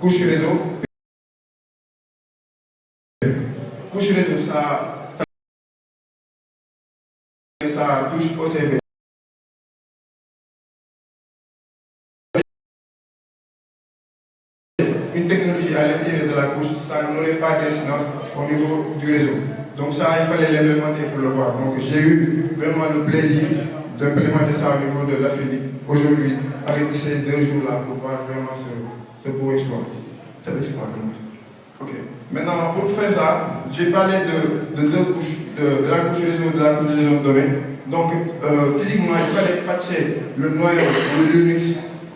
couche réseau. Couche réseau, ça touche au CV. Une technologie à l'intérieur de la couche, ça n'aurait pas d'incidence au niveau du réseau. Donc ça, il fallait l'implémenter pour le voir. Donc j'ai eu vraiment le plaisir d'implémenter ça au niveau de l'Afrique aujourd'hui, avec ces 2 jours-là, pour voir vraiment ce beau exploit. C'est l'exploit. Ok. Maintenant, pour faire ça, j'ai parlé de 2 couches, de la couche réseau et de la couche de domaine. Donc, physiquement, il fallait patcher le noyau de Linux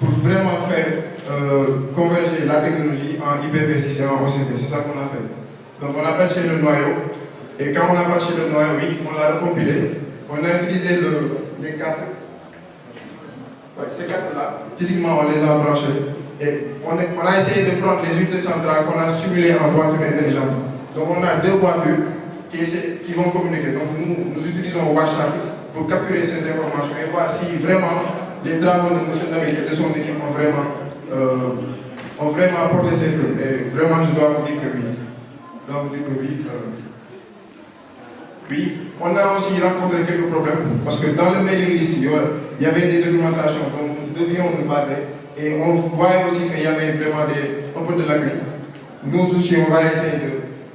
pour vraiment faire converger la technologie en IPv6 et en OCP. C'est ça qu'on a fait. Donc, on a patché le noyau. Et quand on a patché le noyau, oui, on l'a recompilé. On a utilisé les cartes. Ouais, ces cartes-là, physiquement, on les a branchées. Et on a essayé de prendre les unités centrales qu'on a simulées en voiture intelligente. Donc, on a 2 voitures qui vont communiquer. Donc, nous utilisons WhatsApp pour capturer ces informations et voir si vraiment les travaux de M. David et de son équipe ont vraiment apporté ses fruits. Et vraiment, je dois vous dire que oui. Oui, on a aussi rencontré quelques problèmes parce que dans le mailing list, il y avait des documentations dont nous devions nous baser et on voyait aussi qu'il y avait vraiment un peu de lacunes. Nous aussi, on va essayer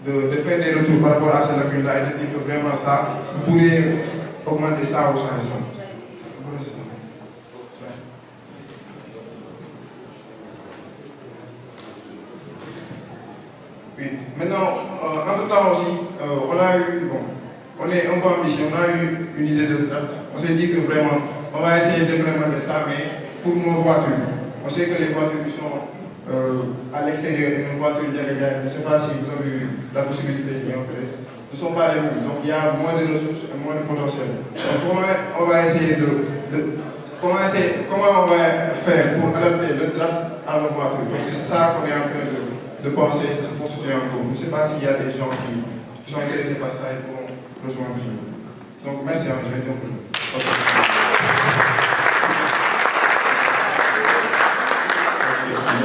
de faire des retours par rapport à ces lacunes-là et de dire que vraiment ça, vous pourrez augmenter ça ou changer ça. Oui. Maintenant, entre-temps aussi, on est un peu ambitieux, on a eu une idée de draft. On s'est dit que vraiment, on va essayer d'implémenter ça, mais pour nos voitures. On sait que les voitures qui sont à l'extérieur, une voiture diagonale, je ne sais pas si vous avez eu la possibilité d'y entrer, ne sont pas les mêmes. Donc il y a moins de ressources et moins de potentiel. Donc comment on va essayer comment on va faire pour adapter le draft à nos voitures. Donc c'est ça qu'on est en train de penser, de se consulter en cours. Je ne sais pas s'il y a des gens qui sont intéressés par ça et pour rejoindre. Donc merci, je vais dire un peu.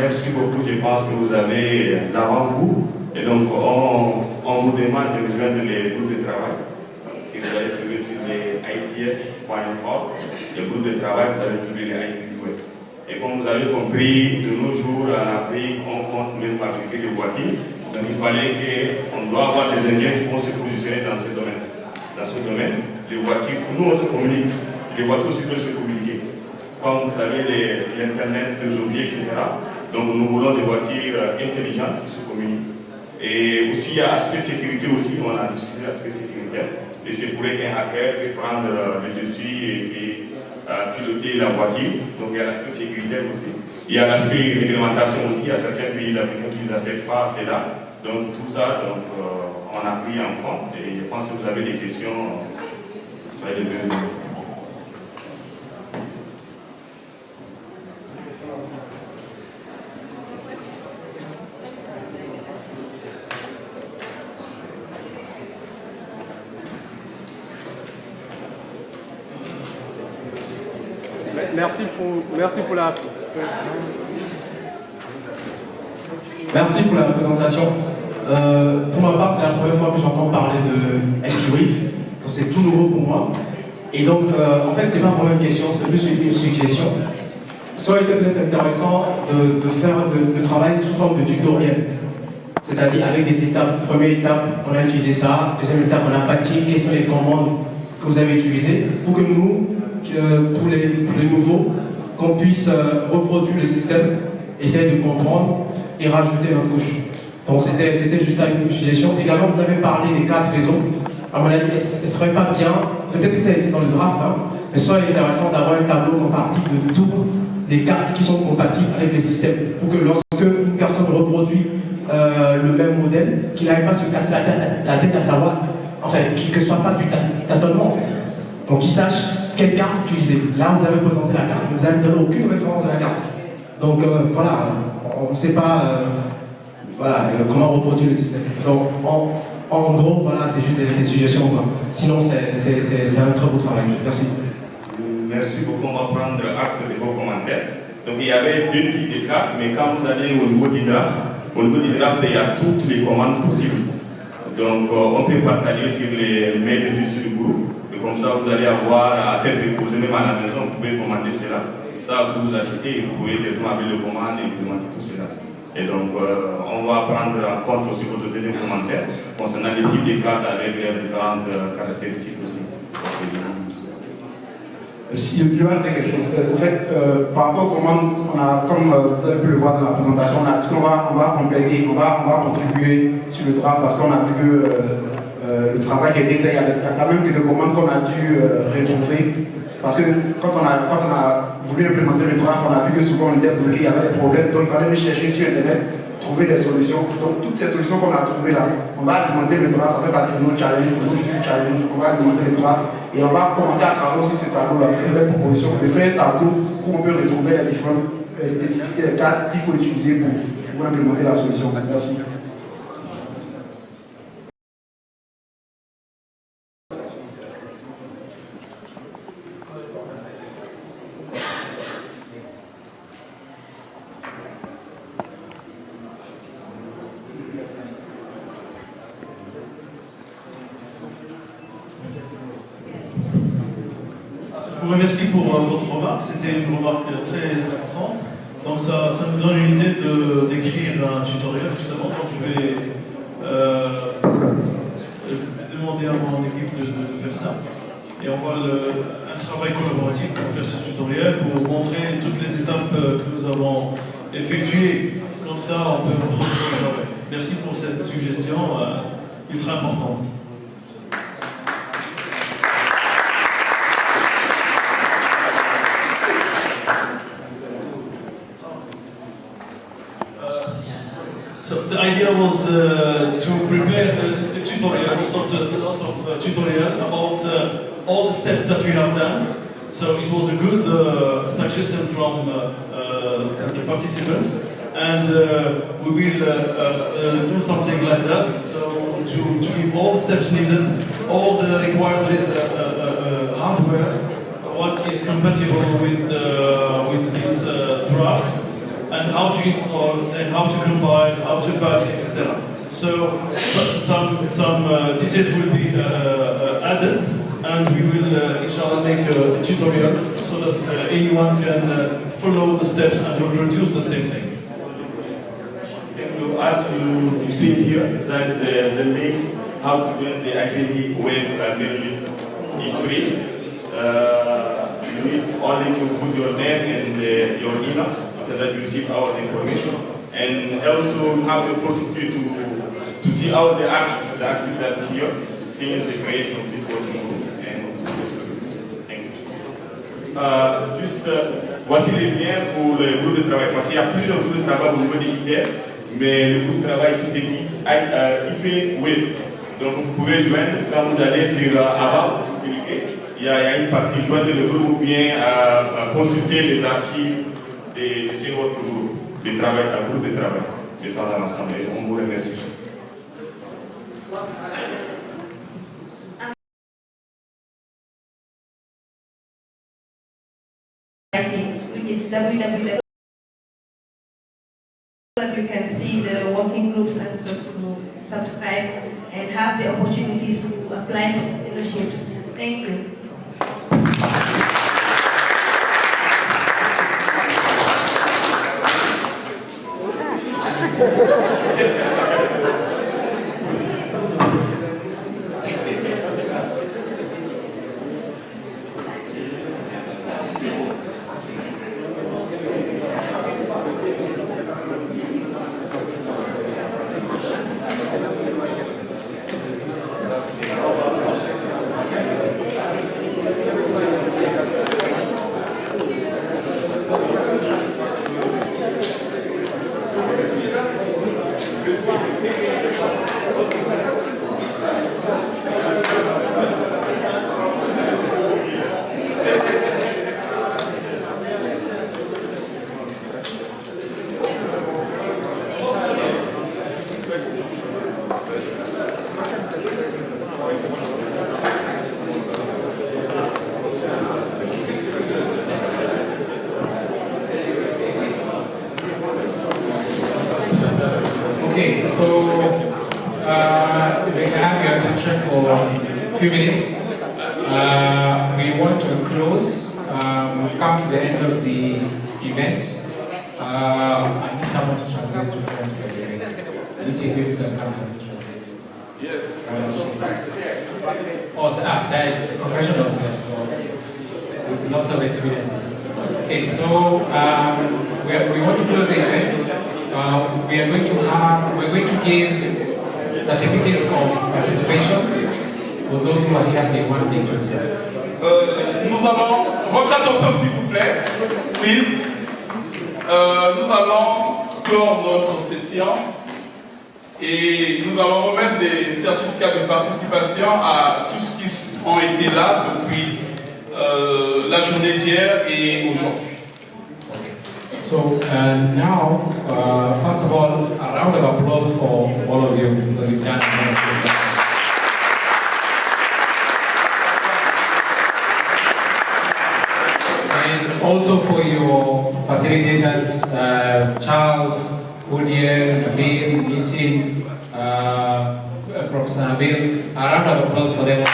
Merci beaucoup, je pense que vous avez d'avance-goût. Et donc, on vous demande de rejoindre les groupes de travail que vous allez trouver sur les ITF.org. Les groupes de travail, vous allez trouver les ITF web. Et comme vous avez compris, de nos jours en Afrique, on compte même fabriquer des voitures. Donc, il fallait qu'on doit avoir des ingénieurs qui vont se positionner dans ce domaine. Les voitures, nous on se communique, les voitures aussi peuvent se communiquer. Comme vous savez, l'Internet des objets, etc. Donc nous voulons des voitures intelligentes qui se communiquent. Et aussi, il y a l'aspect sécurité aussi, on a discuté de l'aspect sécuritaire. Et c'est pour qu'un hacker puisse prendre le dessus et piloter la voiture. Donc il y a l'aspect sécuritaire aussi. Il y a l'aspect réglementation aussi, il y a certains pays d'Afrique qui n'acceptent pas cela. Donc tout ça, on a pris en compte. Et je pense que vous avez des questions, soyez les bienvenus. Merci pour la présentation. Pour ma part, c'est la première fois que j'entends parler de MQWave. C'est tout nouveau pour moi. Et donc, en fait, c'est pas vraiment une question, c'est plus une suggestion. Ça aurait été peut-être intéressant de faire le travail sous forme de tutoriel. C'est-à-dire avec des étapes. Première étape, on a utilisé ça. Deuxième étape, on a patché. Quelles sont les commandes que vous avez utilisées pour que nous, pour les nouveaux, qu'on puisse reproduire le système, essayer de comprendre et rajouter notre couche. Donc c'était juste une suggestion. Également, vous avez parlé des 4 réseaux. À mon avis, ce ne serait pas bien, peut-être que ça existe dans le draft, mais ce serait intéressant d'avoir un tableau comparti de toutes les cartes qui sont compatibles avec les systèmes, pour que lorsque une personne reproduit le même modèle, qu'il n'arrive pas à se casser la tête à savoir, enfin, que ce ne soit pas du tâtonnement en fait. Donc qu'il sache quelle carte utiliser. Là, vous avez présenté la carte, mais vous n'avez donné aucune référence de la carte. Donc voilà, on ne sait pas comment reproduire le système. Donc en gros, voilà, c'est juste des suggestions. Quoi. Sinon, c'est un très beau travail. Merci. Merci beaucoup. On va prendre acte de vos commentaires. Donc il y avait deux types de cartes, mais quand vous allez au niveau du draft, il y a toutes les commandes possibles. Donc on peut partager sur les mails du groupe, et comme ça vous allez avoir à tête reposée, même à la maison, vous pouvez commander cela. Ça, si vous achetez, vous pouvez directement avec le commande et commander tout cela. Et donc on va prendre en compte aussi votre deuxième commentaire concernant les types de cartes avec les différentes caractéristiques aussi. Si je peux ajouter quelque chose, en fait, par rapport aux commandes, comme vous avez pu le voir dans la présentation, on va compléter, on va contribuer sur le draft parce qu'on a vu que le travail qui a été fait, il y a quand même quelques commandes qu'on a dû retrouver. Parce que quand on a voulu implémenter le draft, on a vu que souvent on était bloqué, il y avait des problèmes, donc il fallait aller chercher sur Internet, trouver des solutions. Donc toutes ces solutions qu'on a trouvées là, on va alimenter le draft, ça fait partie de nos challenges, de nos futurs challenges, on va alimenter le draft et on va commencer à travailler aussi ce tableau-là. C'est une belle proposition de faire un tableau où on peut retrouver les différentes spécificités des cartes qu'il faut utiliser pour implémenter la solution. Merci. Je vous remercie pour votre remarque, c'était une remarque très importante. Donc ça nous donne une idée d'écrire un tutoriel justement. Donc je vais demander à mon équipe de faire ça. Et on va un travail collaboratif pour faire ce tutoriel, pour montrer toutes les étapes que nous avons effectuées. Comme ça, on peut reprendre le travail. Merci pour cette suggestion ultra importante. So the idea was to prepare the tutorial, sort of tutorial about all the steps that we have done. So it was a good suggestion from the participants, and we will do something like that. So to give all the steps needed, all the required hardware, what is compatible with these drafts, and how to install, and how to compile, how to batch, etc. So some details will be added, and we will inshallah make a tutorial so that anyone can follow the steps and reproduce the same thing. As you see here, that the link how to join the ITD web mail list is free. You need only to put your name and your email, after that you receive our information, and also have the opportunity to see all the actions that's here since the creation of this working group. And thank you. Voici les liens pour le groupe de travail, parce qu'il y a plusieurs groupes de travail au niveau des ITER, mais le groupe de travail ici c'est dit IP Web. Donc vous pouvez joindre quand vous allez sur avant, vous cliquez. Il y a une partie joindre le groupe ou bien consulter les archives de ce votre groupe de travail, un groupe de travail. C'est ça dans l'ensemble. On vous remercie. Which is www. You can see the working groups and so to subscribe and have the opportunities to apply for fellowships. Thank you. Merci. Okay, so we can have your attention for a few minutes. We want to close, come to the end of the event. I need someone to translate to French. You can come to translate. Yes. Serge, professional, so with lots of experience. Okay, so we want to close the event. We're going to give certificates of participation for those who are here. They want me to say. Nous allons, votre attention s'il vous plaît, please. Nous allons clore notre session et nous allons remettre des certificats de participation à tous ceux qui ont été là depuis la journée d'hier et aujourd'hui. So now, first of all, a round of applause for all of you because you've done it. And also for your facilitators, Charles, Odier, Nabil, Nitin, Professor Nabil, a round of applause for them.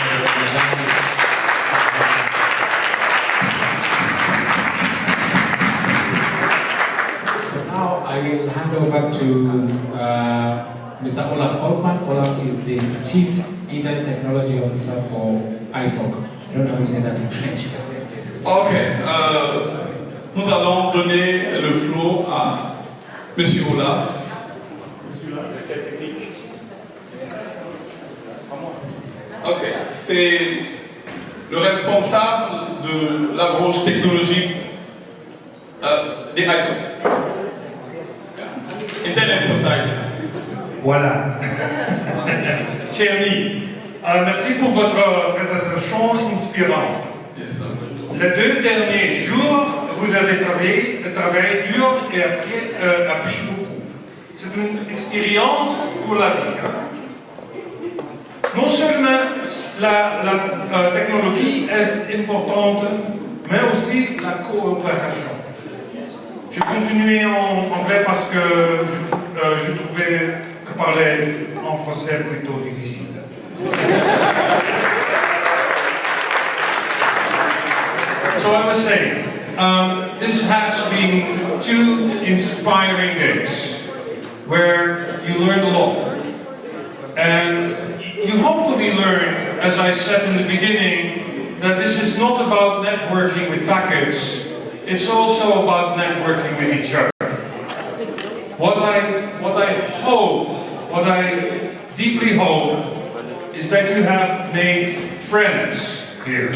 I will hand over to Mr. Olaf Altman. Olaf is the Chief Internet Technology Officer for ISOC. I don't know how to say that in French. Ok, nous allons donner le floor à Monsieur Olaf. Ok, c'est le responsable de la branche technologique des ISOC. Internet Society. Voilà. Cher ami, merci pour votre présentation inspirante. Les 2 derniers jours, vous avez travaillé dur et appris beaucoup. C'est une expérience pour la vie. Non seulement la technologie est importante, mais aussi la coopération. Je continuais en anglais parce que je trouvais que parler en français plutôt difficile. So I was saying, this has been 2 inspiring days where you learned a lot. And you hopefully learned, as I said in the beginning, that this is not about networking with packets. It's also about networking with each other. What I deeply hope, is that you have made friends here.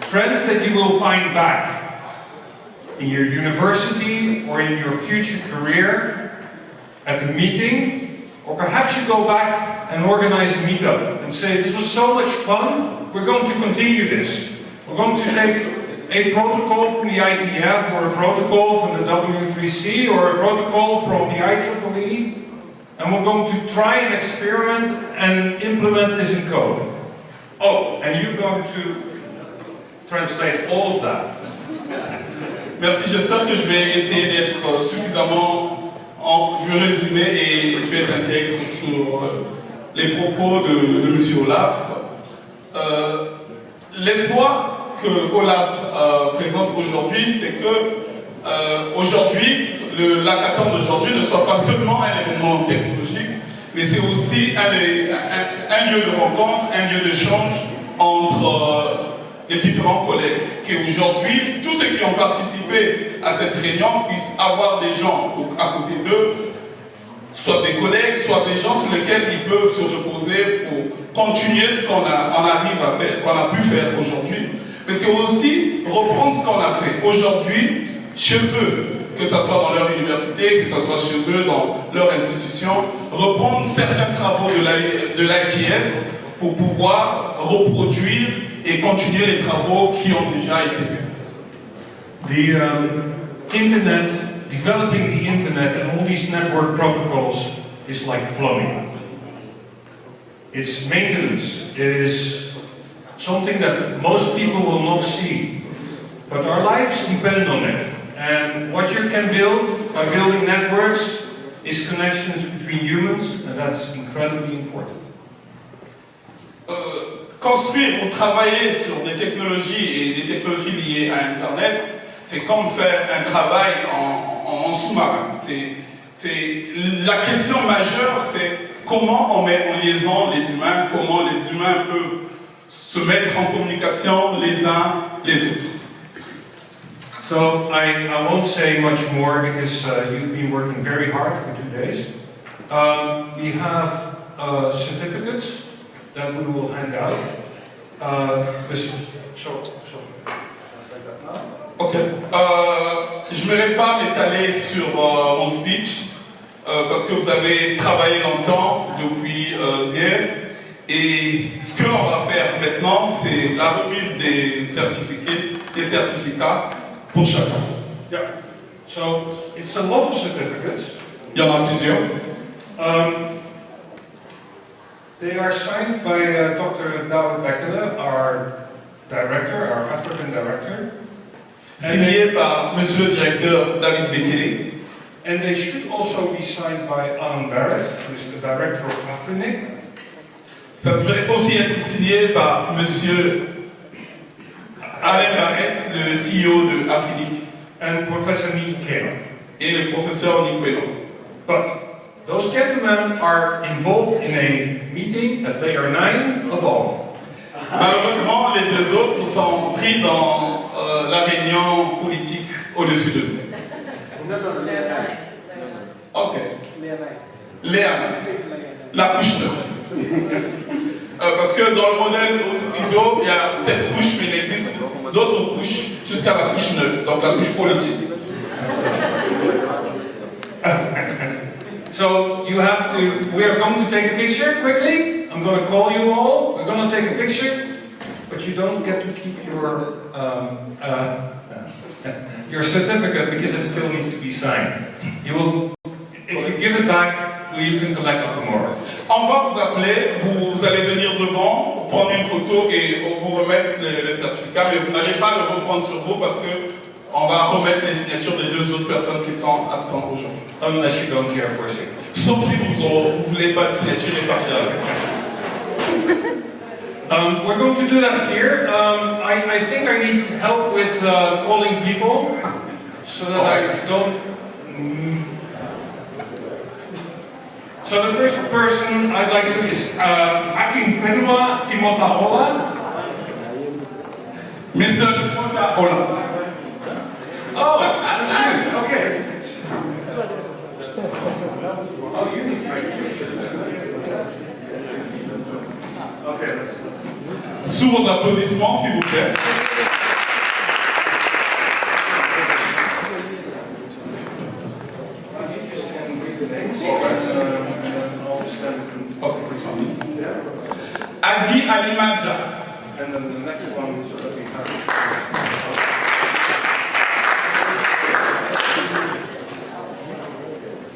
Friends that you will find back in your university or in your future career, at a meeting, or perhaps you go back and organize a meetup and say, this was so much fun, we're going to continue this. We're going to take a protocol from the ITF, or a protocol from the W3C, or a protocol from the IEEE, and we're going to try and experiment and implement this in code. Oh, and you're going to translate all of that. Merci, j'espère que je vais essayer d'être suffisamment, je vais résumer et je vais être intègre sur les propos de M. Olaf. L'espoir que Olaf présente aujourd'hui, c'est que aujourd'hui, l'hackathon d'aujourd'hui ne soit pas seulement un événement technologique, mais c'est aussi un lieu de rencontre, un lieu d'échange entre les différents collègues. Qu'aujourd'hui, tous ceux qui ont participé à cette réunion puissent avoir des gens à côté d'eux, soit des collègues, soit des gens sur lesquels ils peuvent se reposer pour continuer ce qu'on arrive à faire, qu'on a pu faire aujourd'hui. Mais c'est aussi reprendre ce qu'on a fait aujourd'hui chez eux, que ce soit dans leur université, que ce soit chez eux, dans leur institution, reprendre certains travaux de l'ITF pour pouvoir reproduire et continuer les travaux qui ont déjà été faits. The internet, developing the internet and all these network protocols is like plumbing. Its maintenance is something that most people will not see, but our lives depend on it. And what you can build by building networks is connections between humans, and that's incredibly important. Construire ou travailler sur des technologies et des technologies liées à Internet, c'est comme faire un travail en sous-marin. La question majeure, c'est comment on met en liaison les humains, comment les humains peuvent se mettre en communication les uns les autres. So I won't say much more because you've been working very hard for 2 days. We have certificates that we will hand out. Ok. Je ne vais pas m'étaler sur mon speech parce que vous avez travaillé longtemps depuis hier. Et ce que l'on va faire maintenant, c'est la remise des certificats pour chacun. Yeah. So it's a lot of certificates. Il y en a plusieurs. They are signed by Dr. David Bekele, our director, our African director. Signé par Monsieur le Directeur David Bekele. And they should also be signed by Alan Barrett, who is the director of Afrinic. Ça devrait aussi être signé par Monsieur Alain Barrett, le CEO de Afrinic, and Professor Nick Keno. Et le professeur Nick Keno. But those gentlemen are involved in a meeting at layer 9 above. Malheureusement, les deux autres sont pris dans la réunion politique au-dessus de nous. Ok. Léa, la couche 9. Parce que dans le modèle ISO, il y a 7 couches, mais il existe d'autres couches jusqu'à la couche 9, donc la couche politique. So you have to, we are going to take a picture quickly. I'm going to call you all. We're going to take a picture, but you don't get to keep your certificate because it still needs to be signed. You will, if you give it back, you can collect it tomorrow. On va vous appeler, vous allez venir devant, prendre une photo et vous remettre le certificat, mais vous n'allez pas le reprendre sur vous parce que on va remettre les signatures des deux autres personnes qui sont absentes aujourd'hui. Unless you don't care for a signature. Sauf si vous voulez pas de signature et partir avec. We're going to do that here. I think I need help with calling people so that I don't. So the first person I'd like to is Akin Fenua Timotahola. Mr. Timotahola. Oh, that's you. Okay. Oh, you need recognition. Okay, let's. Sous vos applaudissements, s'il vous plaît. Adi Alimadja. And then the next one, so that we have.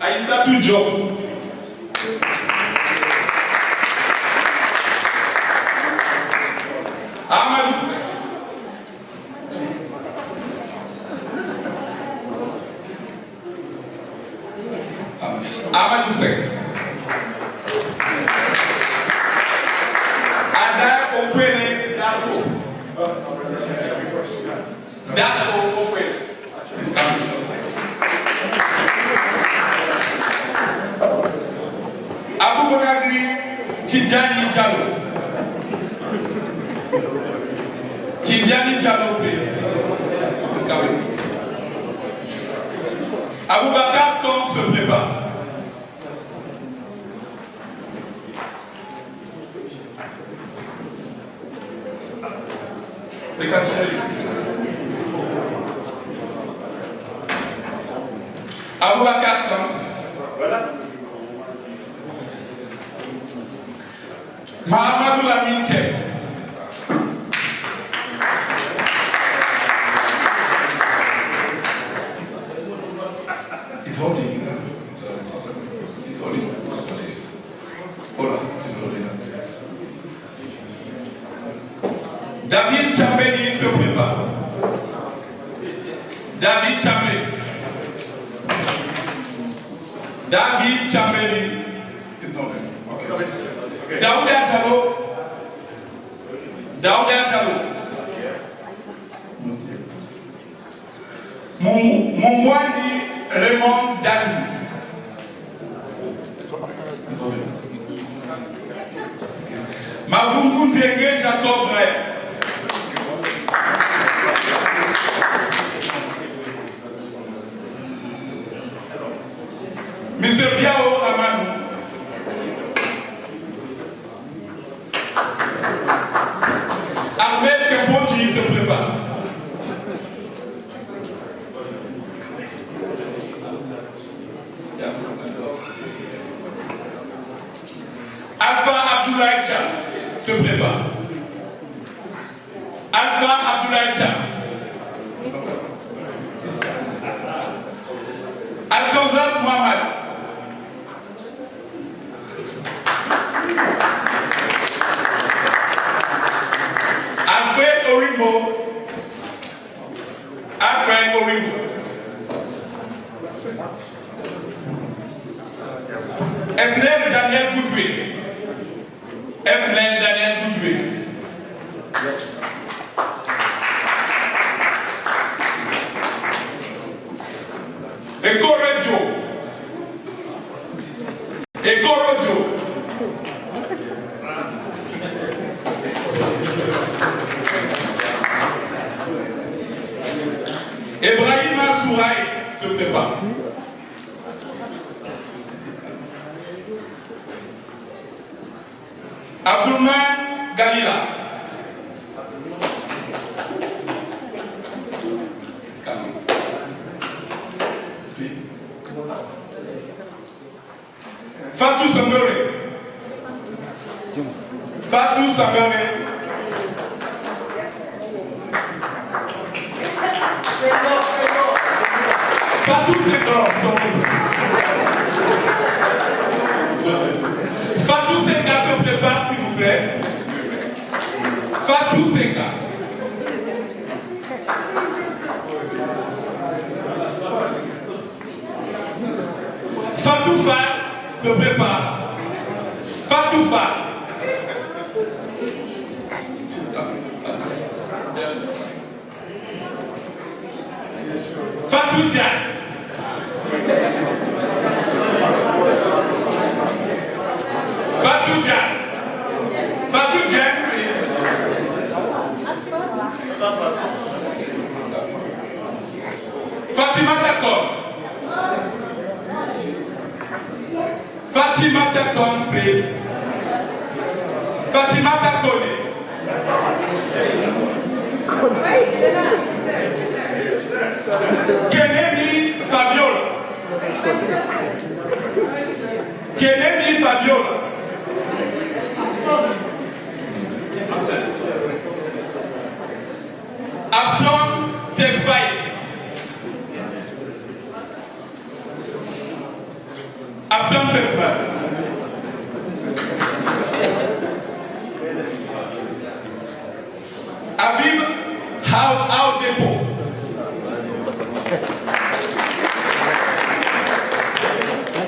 Aïssatou Diop. Amadou Seck. Amadou Seck. Ada Okwere Darko. Darko Okwere. Is coming. Aboubakari Tidjani Diallo. Tidjani Diallo, please. Is coming. Aboubakar Tom se prépare. Aboubakar Tom. Voilà. Mahamadou Lamine Kem. He's holding. He's holding. Hold on. He's holding. David Chambeni se prépare. David Chambeni. David Chambeli is not there. Okay. Daouda Diallo. Daouda Diallo. Mongwani Raymond David. Mavungu Nzenge Jacob Ray. Mr. Biao Amadou. Ahmed Kempoji se prépare. Alpha Abdoulaye Cham se prépare. Alpha Abdoulaye Cham. Alcanzas Mohamed. Alfred Orimbo. Alfred Orimbo. Esnem Daniel Goodwin. Esnem Daniel Goodwin. Ekorojo. Ekorojo. Ibrahima Souraï se prépare. Abdoulman Galila. Fatou Sangare. Fatou Sangare. Fatou Senghor. Fatou Senghor se prépare s'il vous plaît. Fatou Senghor. Fatou Fall se prépare. Fatou Fall. Fatou Diagne. Fatou Diagne. Fatou Diagne, please. Fatima Takom. Fatima Takom, please. Fatima Takone. Kennedy Fabiola. Kennedy Fabiola. Abdon Despaye. Abdon Despaye. Abib How Depot.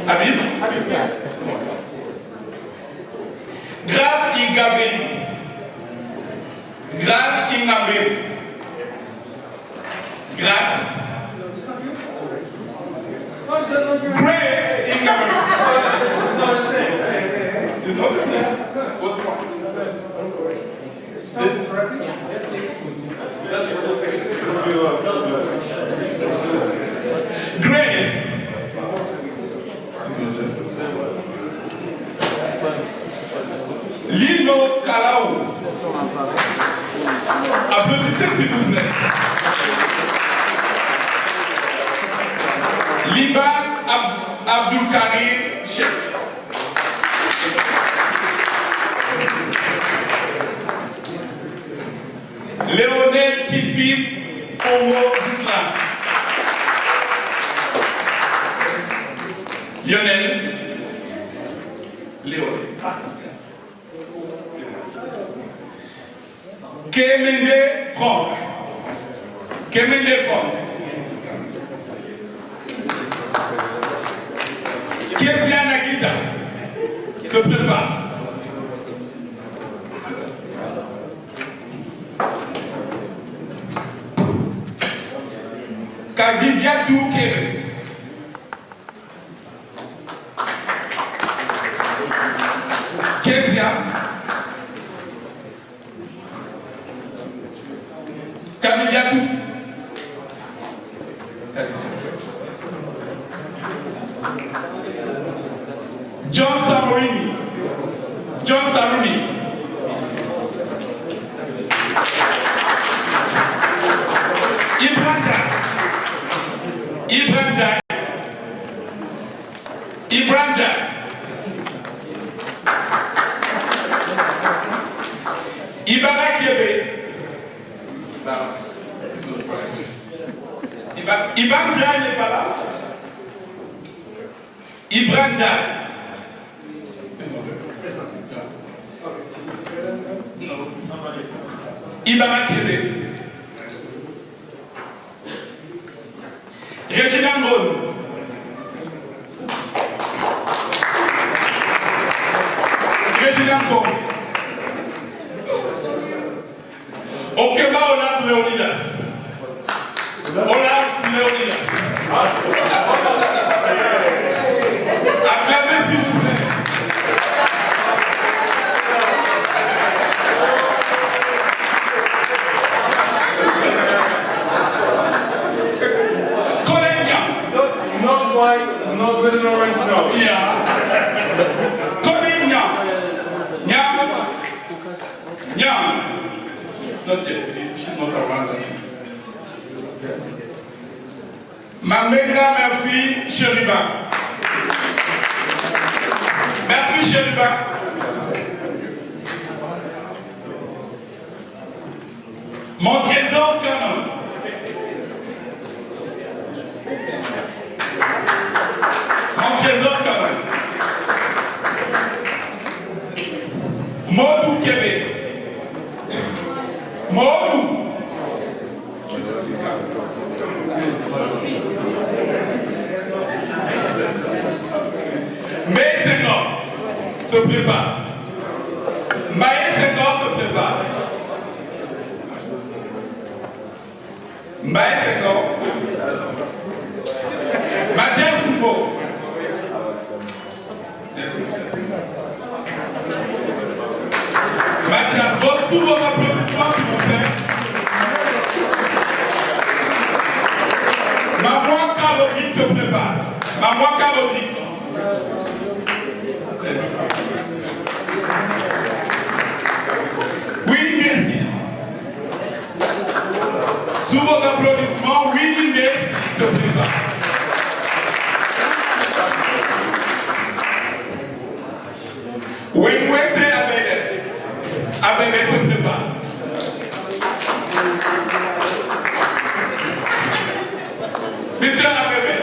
Abib. Grâce Ingabé. Grâce Ingabé. Grâce. Grace Ingabé. What's wrong? Grace. Lino Kalau. Applaudissez s'il vous plaît. Liban Abdul Karim Sheikh. Léonel Tifi Congo d'Islam. Lionel. Léonel. Kemende Franck. Kemende Franck. Kezia Nagita se prépare. Kadidjatou Kébé. Kezia. Kadidjatou. John Samorini. John Sarumi. Ibranja. Ibranja. Ibranja. Ibara Kébé. Ibranja n'est pas là. Ibranja. Ibara Kébé. Régina Ngone. Régina Ngone. Okeba Olaf Leonidas. Olaf Leonidas. Acclamez s'il vous plaît. Not white, not with an orange nose. Yeah. Colin Nyam. Nyam. Nyam. Not yet. She's not around. Mamenga Murphy Cheriba. Murphy Cheriba. Mon trésor canon. Mon trésor canon. Modou Québec. Modou. Mais Senghor se prépare. Maë Senghor se prépare. Maë Senghor. Mathias Mbo. Mathias, sous vos applaudissements s'il vous plaît. Maman Kalodrik se prépare. Maman Kalodrik. Winnie Messi. Sous vos applaudissements, Winnie Messi se prépare. Wenwese Abede. Abede se prépare. Mr. Abede.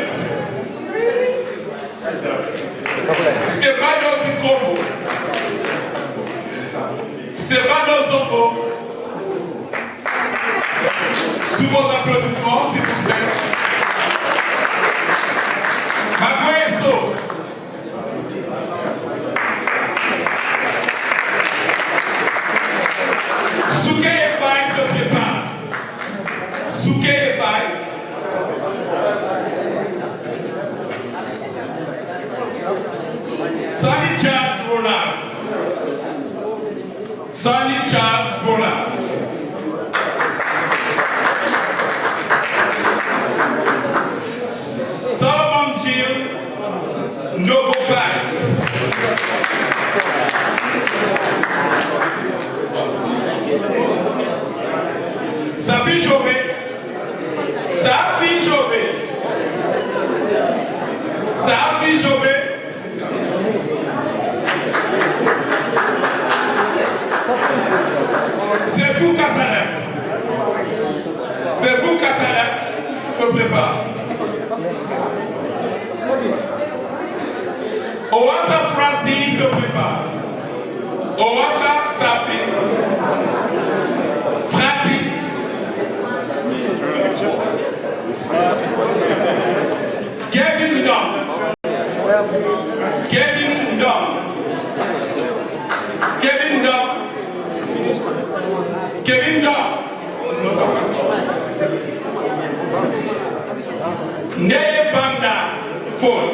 Stefano Zikombo. Stefano Zombo. Sous vos applaudissements, s'il vous plaît. Magueso. Souké Efai se prépare. Souké Efai. Sonny Charles Ronald. Sonny Charles Ronald. Solomon Jill Nogobai. Safi Jobé. Safi Jobé. Safi Jobé. C'est vous Kassalet. C'est vous Kassalet. Se prépare. Oasa Francis se prépare. Oasa Safi. Francis. Kevin Dunn. Kevin Dom. Kevin Dom. Kevin Dom. Ndeye Banda Paul.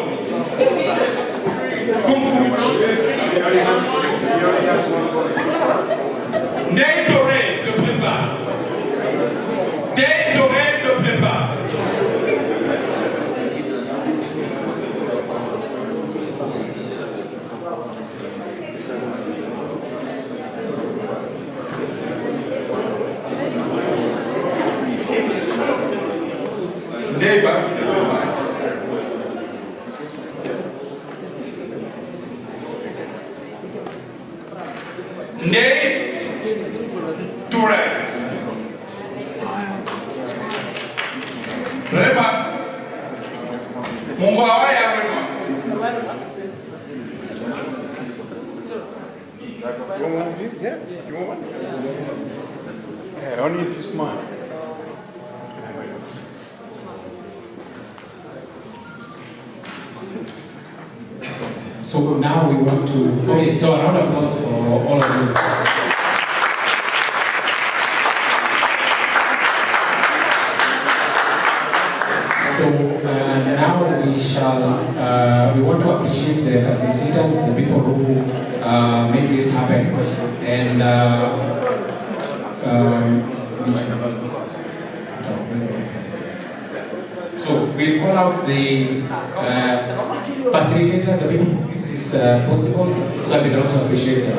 Ndeye Doré se prépare. Ndeye Doré se prépare. Ndeye Banda se prépare. Ndeye Touré. Prépare. Mon bois est avec moi. You want one? Yeah, you want one? Yeah, only if it's mine. So now we want to, okay, so a round of applause for all of you. So now we shall, we want to appreciate the facilitators, the people who made this happen, and so we call out the facilitators, the people who make this possible, so we can also appreciate them.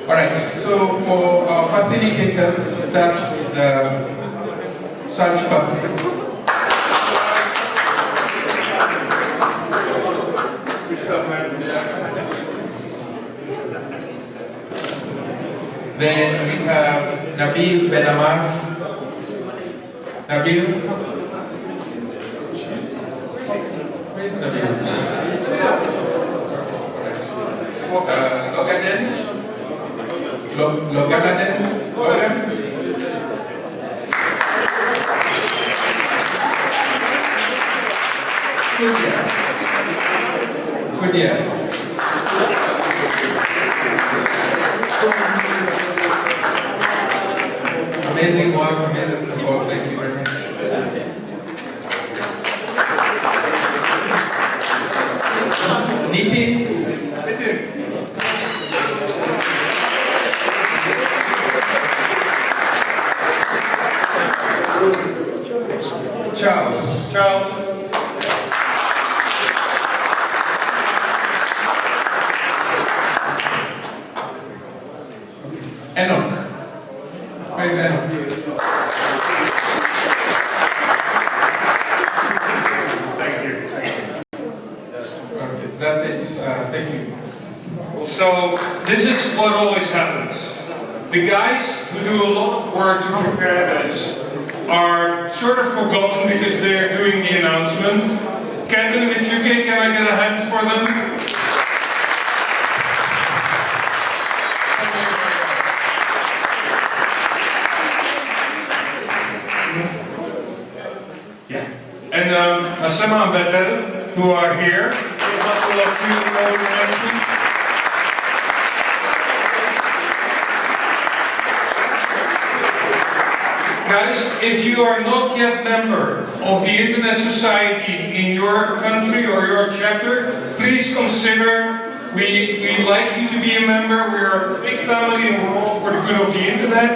Alright, so for our facilitator, we start with the search button. Then we have Nabil Benamar. Nabil. Where is Nabil? Logaden. Logaden. Logan. Good year. Amazing work, amazing support. Thank you very much. Niti. Charles. Enoch. Where's Enoch? Thank you. Okay, that's it. Thank you. So this is what always happens. The guys who do a lot of work to prepare this are sort of forgotten because they're doing the announcement. Kevin and Michuke, can I get a hand for them? And Asema and Betel, who are here, a couple of you announcements. Guys, if you are not yet member of the Internet Society in your country or your chapter, please consider. We'd like you to be a member. We're a big family and we're all for the good of the Internet.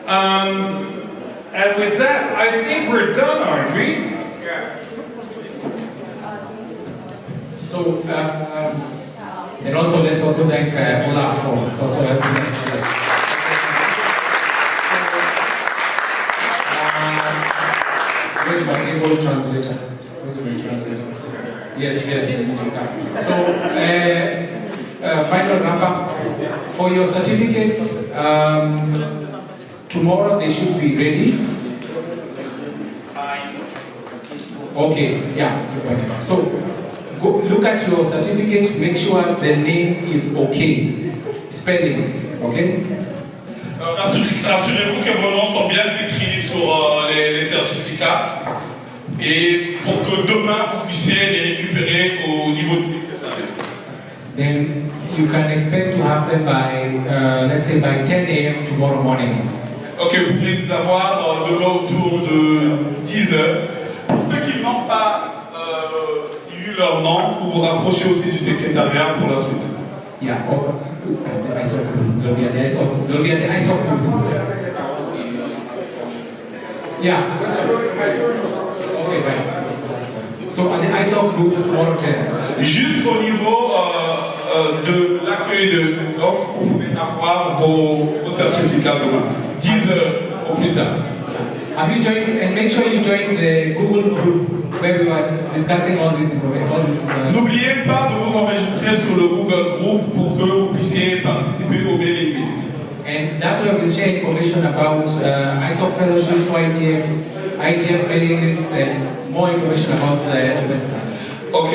And with that, I think we're done, aren't we? Yeah. So, and also let's also thank Olaf for also helping us. Where's my able translator? Where's my translator? Yes, we need to come. So, final wrap up. For your certificates, tomorrow they should be ready. Okay, yeah. So, go look at your certificate, make sure the name is okay. Spelling, okay? Rassurez-vous que vos noms sont bien décrits sur les certificats et pour que demain vous puissiez les récupérer au niveau du secrétariat. Then you can expect to have them by, let's say, by 10 a.m. tomorrow morning. Ok, vous pouvez nous avoir demain autour de 10 heures. Pour ceux qui n'ont pas eu leur nom, vous vous rapprochez aussi du secrétariat pour la suite. Yeah, the ISO group. There'll be an ISO group. Yeah. Okay, right. So on the ISO group tomorrow 10. Jusqu'au niveau de l'accueil de donc vous pouvez avoir vos certificats demain. 10 heures au plus tard. Have you joined, and make sure you join the Google group where we were discussing all this information. N'oubliez pas de vous enregistrer sur le Google Group pour que vous puissiez participer au mailing list. And that's where we'll share information about ISOC fellowship for ITF mailing list, and more information about the stuff. Ok,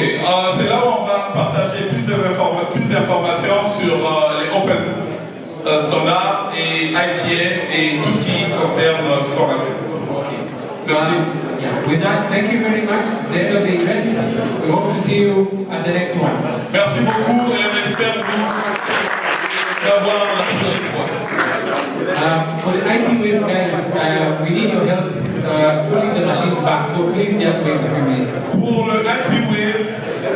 c'est là où on va partager plus d'informations sur les Open Standards et ITF et tout ce qui concerne ce qu'on a fait. Merci. With that, thank you very much. The end of the event. We hope to see you at the next one. Merci beaucoup et on espère vous avoir la prochaine fois. For the IP wave guys, we need your help putting the machines back. So please just wait a few minutes. Pour le IP wave,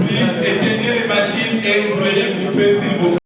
please éteignez les machines et vous les regroupez s'il vous plaît.